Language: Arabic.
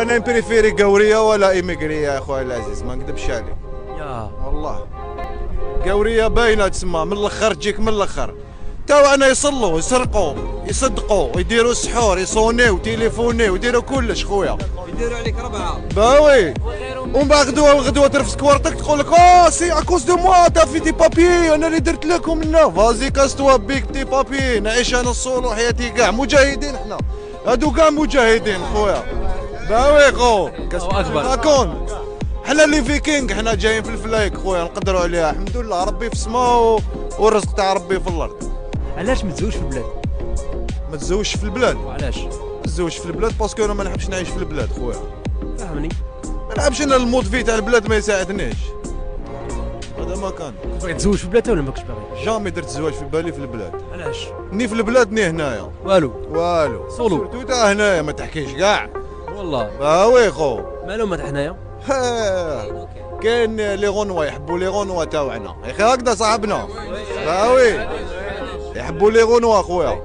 انا بريفيري قوريه ولا ايميغريه يا خويا العزيز، ما نكذبش عليك. يا والله قوريه باينه تسمى من الاخر، تجيك من الاخر. تاوعنا يصلوا يسرقوا يصدقوا يديروا السحور يصونيو تيليفونيو يديروا كلش خويا. يديروا عليك ربعه باوي. ومن بعد غدوه ترفسك ورطك تقول لك سي اكوز دو موا تا في دي بابي، انا اللي درت لكم لنا فازي كاستوا بيك دي بابي. نعيش انا الصولو حياتي كاع مجاهدين حنا، هادو كاع مجاهدين خويا. باوي خو اكبر اكون حنا اللي فيكينغ، حنا جايين في الفلايك خويا نقدروا عليها الحمد لله. ربي في السماء والرزق تاع ربي في الارض. علاش ما تزوجش في البلاد؟ ما تزوجش في البلاد؟ وعلاش؟ ما تزوجش في البلاد باسكو انا ما نحبش نعيش في البلاد خويا. فهمني. ما نحبش انا المود في تاع البلاد ما يساعدنيش. هذا ما كان. باغي تزوج في البلاد ولا ماكش باغي؟ جامي درت الزواج في بالي في البلاد. علاش؟ ني في البلاد ني هنايا. والو سولو. سورتو تاع هنايا ما تحكيش كاع. والله باوي خو. مالو ما حنايا؟ كاين لي غونوا يحبوا لي غونوا تاوعنا يا اخي، هكذا صاحبنا. باوي يحبوا لي غونوا خويا.